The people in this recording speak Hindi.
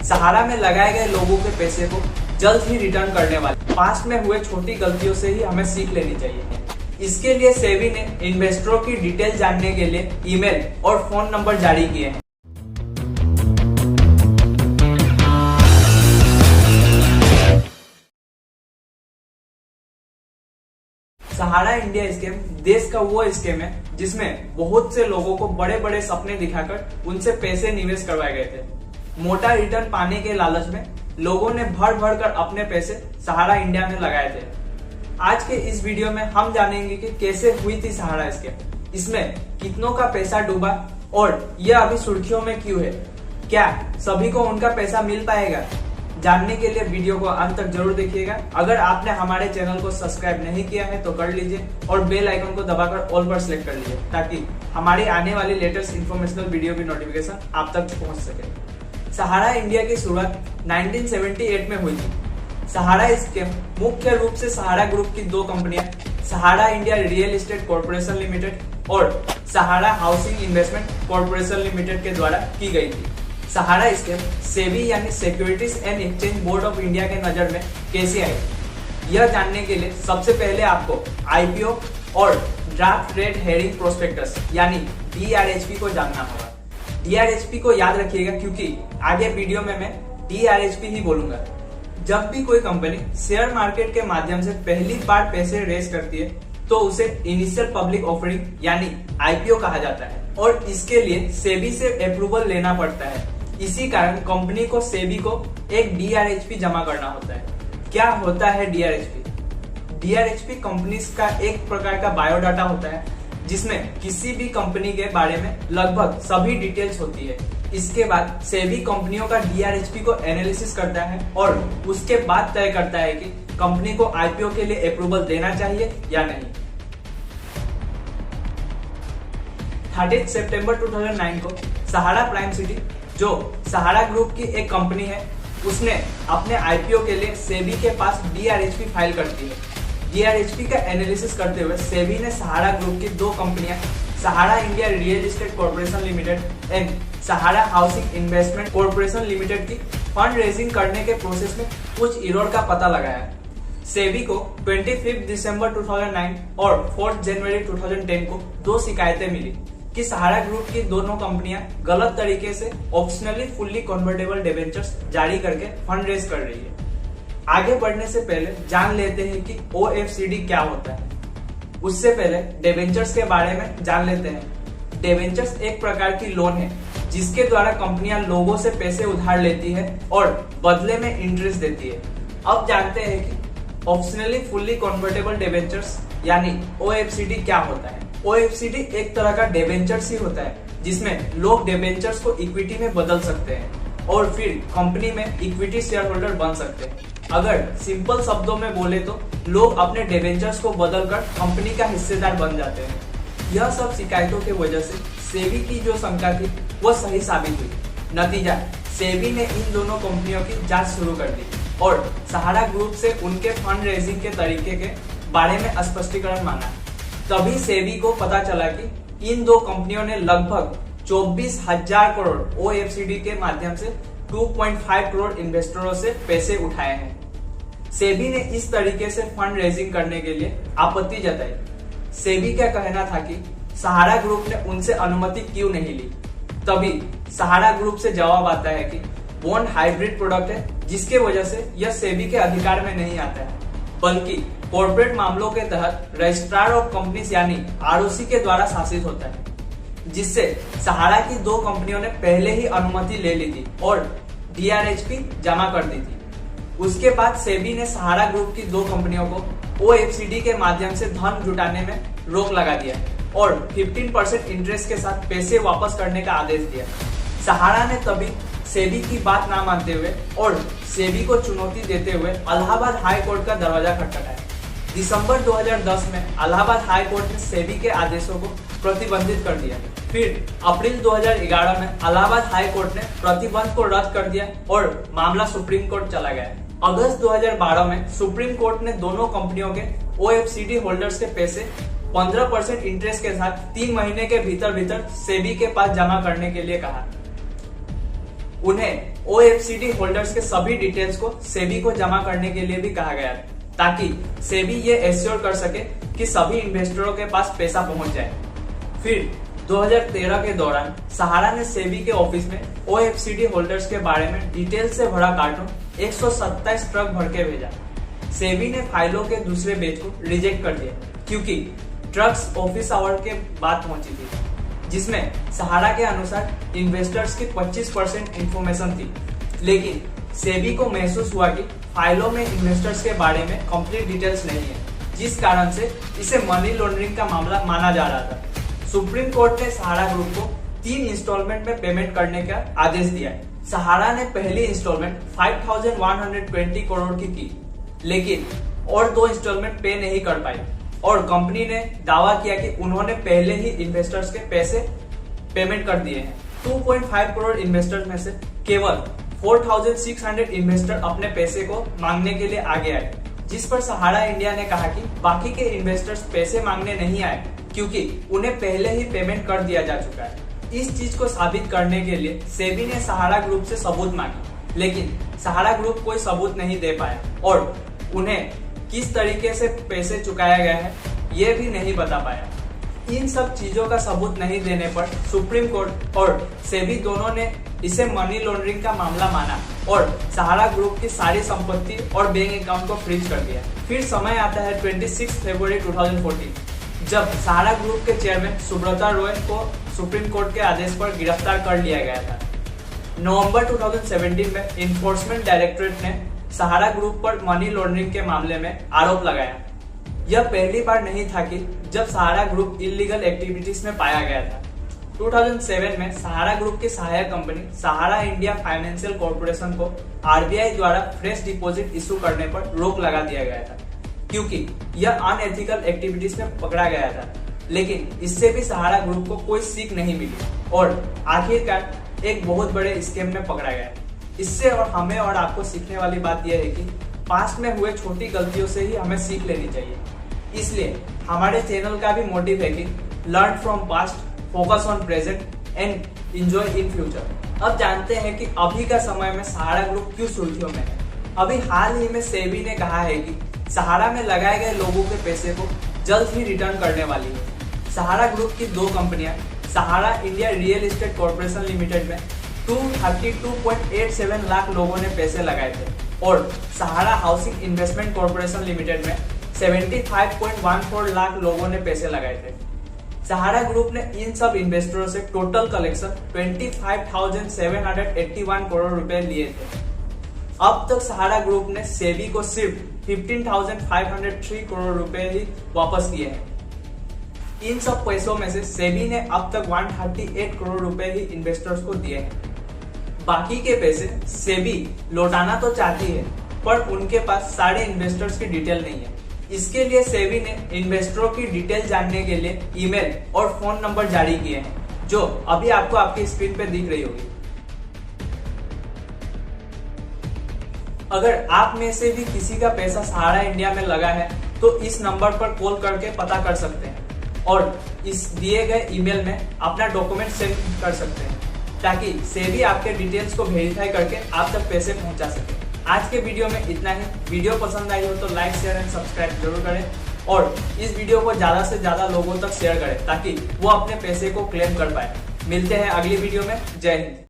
सहारा में लगाए गए लोगों के पैसे को जल्द ही रिटर्न करने वाले। पास्ट में हुए छोटी गलतियों से ही हमें सीख लेनी चाहिए। इसके लिए सेबी ने इन्वेस्टरों की डिटेल जानने के लिए ईमेल और फोन नंबर जारी किए हैं। सहारा इंडिया स्कीम देश का वो स्कीम है जिसमें बहुत से लोगों को बड़े बड़े सपने दिखाकर उनसे पैसे निवेश करवाए गए थे। मोटा रिटर्न पाने के लालच में लोगों ने भर भर कर अपने पैसे सहारा इंडिया में लगाए थे। आज के इस वीडियो में हम जानेंगे कि कैसे हुई थी सहारा स्कीम, इसमें कितनों का पैसा डूबा और यह अभी सुर्खियों में क्यों है, क्या सभी को उनका पैसा मिल पाएगा। जानने के लिए वीडियो को अंत तक जरूर देखिएगा। अगर आपने हमारे चैनल को सब्सक्राइब नहीं किया है तो कर लीजिए और बेल आइकन को दबाकर ऑल पर सिलेक्ट कर लीजिए ताकि हमारी आने वाली लेटेस्ट इन्फॉर्मेशनल वीडियो की नोटिफिकेशन आप तक पहुंच सके। सहारा इंडिया की शुरुआत 1978 में हुई थी। सहारा स्कीम मुख्य रूप से सहारा ग्रुप की दो कंपनियां Sahara India real estate corporation limited और Sahara housing investment corporation limited के द्वारा की गई थी। सहारा स्कीम सेबी यानी securities and exchange board of India के नजर में कैसे आई, यह जानने के लिए सबसे पहले आपको आईपीओ और ड्राफ्ट रेट हेयरिंग प्रोस्पेक्टस यानी DRHP को जानना होगा। DRHP को याद रखिएगा क्योंकि आगे वीडियो में मैं DRHP ही बोलूंगा। जब भी कोई कंपनी शेयर मार्केट के माध्यम से पहली बार पैसे रेज करती है तो उसे इनिशियल पब्लिक ऑफरिंग यानी आईपीओ कहा जाता है और इसके लिए सेबी से अप्रूवल लेना पड़ता है। इसी कारण कंपनी को सेबी को एक DRHP जमा करना होता है। क्या होता है DRHP? DRHP कंपनी का एक प्रकार का बायोडाटा होता है जिसमें किसी भी कंपनी के बारे में लगभग सभी डिटेल्स होती है। इसके बाद सेबी कंपनियों का DRHP को एनालिसिस करता है और उसके बाद तय करता है कि कंपनी को आईपीओ के लिए अप्रूवल देना चाहिए या नहीं। 30 सितंबर 2009 को सहारा प्राइम सिटी जो सहारा ग्रुप की एक कंपनी है उसने अपने आईपीओ के लिए सेबी के पास DRHP फाइल कर दी है। DRHP का एनालिसिस करते हुए सेबी ने सहारा ग्रुप की दो कंपनियां Sahara India real estate corporation limited and Sahara housing investment corporation limited की फंड रेजिंग करने के प्रोसेस में कुछ एरर का पता लगाया। सेबी को 25 दिसंबर 2009 और 4 जनवरी 2010 को दो शिकायतें मिली कि सहारा ग्रुप की दोनों कंपनियां गलत तरीके से ऑप्शनली फुल्ली कन्वर्टेबल डिबेंचर्स जारी करके फंड रेज कर रही है। आगे बढ़ने से पहले जान लेते हैं कि OFCD क्या होता है। उससे पहले डिबेंचर्स के बारे में जान लेते हैं। डिबेंचर्स एक प्रकार की लोन है जिसके द्वारा कंपनियां लोगों से पैसे उधार लेती है और बदले में इंटरेस्ट देती है। अब जानते हैं कि ऑप्शनली फुल्ली कन्वर्टेबल डिबेंचर्स यानी OFCD क्या होता है। OFCD एक तरह का डिबेंचर्स ही होता है जिसमें लोग डिबेंचर्स को इक्विटी में बदल सकते हैं और फिर कंपनी में इक्विटी शेयर होल्डर बन सकते हैं। अगर सिंपल शब्दों में बोले तो लोग अपने डिबेंचर्स को बदलकर कंपनी का हिस्सेदार बन जाते हैं। यह सब शिकायतों की वजह से सेबी की जो शंका थी वह सही साबित हुई। नतीजा सेबी ने इन दोनों कंपनियों की जांच शुरू कर दी और सहारा ग्रुप से उनके फंड रेजिंग के तरीके के बारे में स्पष्टीकरण मांगा। तभी सेबी को पता चला कि इन दो कंपनियों ने लगभग 24,000 करोड़ OFCD के माध्यम से 2.5 करोड़ इन्वेस्टरों से पैसे उठाए हैं। सेबी ने इस तरीके से फंड रेजिंग करने के लिए आपत्ति जताई। सेबी का कहना था कि सहारा ग्रुप ने उनसे अनुमति क्यों नहीं ली। तभी सहारा ग्रुप से जवाब आता है कि बॉन्ड हाइब्रिड प्रोडक्ट है जिसके वजह से यह सेबी के अधिकार में नहीं आता है बल्कि कॉर्पोरेट मामलों के तहत रजिस्ट्रार ऑफ कंपनीज यानी ROC के द्वारा शासित होता है, जिससे सहारा की दो कंपनियों ने पहले ही अनुमति ले ली थी और DRHP जमा कर दी थी। उसके बाद सेबी ने सहारा ग्रुप की दो कंपनियों को OFCD के माध्यम से धन जुटाने में रोक लगा दिया और 15% इंटरेस्ट के साथ पैसे वापस करने का आदेश दिया। सहारा ने तभी सेबी की बात ना मानते हुए और सेबी को चुनौती देते हुए इलाहाबाद हाई कोर्ट का दरवाजा खटखटाया। दिसंबर 2010 में इलाहाबाद हाई कोर्ट ने सेबी के आदेशों को प्रतिबंधित कर दिया। फिर अप्रैल 2011 में इलाहाबाद हाई कोर्ट ने प्रतिबंध को रद्द कर दिया और मामला सुप्रीम कोर्ट चला गया। अगस्त 2012 में सुप्रीम कोर्ट ने दोनों कंपनियों के OFCD होल्डर्स के पैसे 15% इंटरेस्ट के साथ 3 महीने के भीतर सेबी के पास जमा करने के लिए कहा। उन्हें OFCD होल्डर्स के सभी डिटेल्स को सेबी को जमा करने के लिए भी कहा गया है, ताकि सेबी ये एश्योर कर सके कि सभी इन्वेस्टरों के पास पैसा पहुंच जाए। फिर 2013 के दौरान सहारा ने सेबी के ऑफिस में OFCD होल्डर्स के बारे में डिटेल से भरा कार्टून 127 ट्रक भर के भेजा। सेबी ने फाइलों के दूसरे बैच को रिजेक्ट कर दिया क्योंकि ट्रक्स ऑफिस आवर के बाद पहुंची थी, जिसमें सहारा के अनुसार इन्वेस्टर्स की 25% इंफॉर्मेशन थी। लेकिन सेबी को महसूस हुआ कि फाइलों में इन्वेस्टर्स के बारे में कंप्लीट डिटेल्स नहीं है, जिस कारण से इसे मनी लॉन्ड्रिंग का मामला माना जा रहा था। सुप्रीम कोर्ट ने सहारा ग्रुप को 3 इंस्टॉलमेंट में पेमेंट करने का आदेश दिया है। सहारा ने पहली इंस्टॉलमेंट 5,120 करोड़ की, लेकिन और 2 इंस्टॉलमेंट पे नहीं कर पाई और कंपनी ने दावा किया कि उन्होंने पहले ही इन्वेस्टर्स के पैसे पेमेंट कर दिए हैं। 2.5 करोड़ इन्वेस्टर्स में से केवल 4,600 इन्वेस्टर अपने पैसे को मांगने के लिए आगे आए, जिस पर सहारा इंडिया ने कहा कि बाकी के इन्वेस्टर्स पैसे मांगने नहीं आए क्योंकि उन्हें पहले ही पेमेंट कर दिया जा चुका है। इस चीज को साबित करने के लिए सेबी ने सहारा ग्रुप से सबूत मांगी, लेकिन सहारा ग्रुप कोई सबूत नहीं दे पाया और उन्हें किस तरीके से पैसे चुकाया गया है ये भी नहीं बता पाया। इन सब चीजों का सबूत नहीं देने पर सुप्रीम कोर्ट और सेबी दोनों ने इसे मनी लॉन्ड्रिंग का मामला माना और सहारा ग्रुप की सारी संपत्ति और बैंक अकाउंट को फ्रीज कर दिया। फिर समय आता है 26 फरवरी 2014, जब सहारा ग्रुप के चेयरमैन सुब्रता रॉय को सुप्रीम कोर्ट के आदेश पर गिरफ्तार कर लिया गया था। नवंबर 2017 में इन्फोर्समेंट डायरेक्टरेट ने सहारा ग्रुप पर मनी लॉन्ड्रिंग के मामले में आरोप लगाया। यह पहली बार नहीं था कि जब सहारा ग्रुप इलीगल एक्टिविटीज में पाया गया था। 2007 में सहारा ग्रुप की सहायक कंपनी सहारा इंडिया फाइनेंशियल कॉर्पोरेशन को RBI द्वारा फ्रेश डिपॉजिट इशू करने पर रोक लगा दिया गया था, क्योंकि यह अनएथिकल एक्टिविटीज में पकड़ा गया था। लेकिन इससे भी सहारा ग्रुप को कोई सीख नहीं मिली और आखिरकार एक बहुत बड़े स्कैम में पकड़ा गया। इससे और हमें और आपको सीखने वाली बात यह है कि पास्ट में हुए छोटी गलतियों से ही हमें सीख लेनी चाहिए। इसलिए हमारे चैनल का भी मोटिव है कि learn from past, focus on present and enjoy in future. अब जानते हैं कि अभी का समय में सहारा ग्रुप क्यों सुर्खियों में है। अभी हाल ही में सेबी ने कहा है कि सहारा में लगाए गए लोगों के पैसे को जल्द ही रिटर्न करने वाली है। सहारा ग्रुप की 2 कंपनियां Sahara India real estate corporation limited में 232.87 लाख लोगों ने पैसे लगाए थे और Sahara housing investment corporation limited में 75.14 लाख लोगों ने पैसे लगाए थे। सहारा ग्रुप ने इन सब इन्वेस्टरों से टोटल कलेक्शन 25,781 करोड़ रुपए लिए थे। अब तक सहारा ग्रुप ने सेबी को सिर्फ 15,503 करोड़ रुपए ही वापस किए हैं। इन सब पैसों में से सेबी ने अब तक 138 करोड़ रुपए ही इन्वेस्टर्स को दिए हैं। बाकी के पैसे सेबी लौटाना तो चाहती है, पर उनके पास सारे इन्वेस्टर्स की डिटेल नहीं है। इसके लिए सेबी ने इन्वेस्टरों की डिटेल जानने के लिए ईमेल और फोन नंबर जारी किए हैं, जो अभी आपको आपकी स्क्रीन पे दिख रही होगी। अगर आप में से भी किसी का पैसा सहारा इंडिया में लगा है तो इस नंबर पर कॉल करके पता कर सकते हैं और इस दिए गए ईमेल में अपना डॉक्यूमेंट सेंड कर सकते हैं, ताकि सेबी आपके डिटेल्स को वेरीफाई करके आप तक पैसे पहुंचा सके। आज के वीडियो में इतना ही। वीडियो पसंद आई हो तो लाइक, शेयर एंड सब्सक्राइब जरूर करें और इस वीडियो को ज्यादा से ज्यादा लोगों तक शेयर करें, ताकि वो अपने पैसे को क्लेम कर पाए। मिलते हैं अगली वीडियो में। जय हिंद।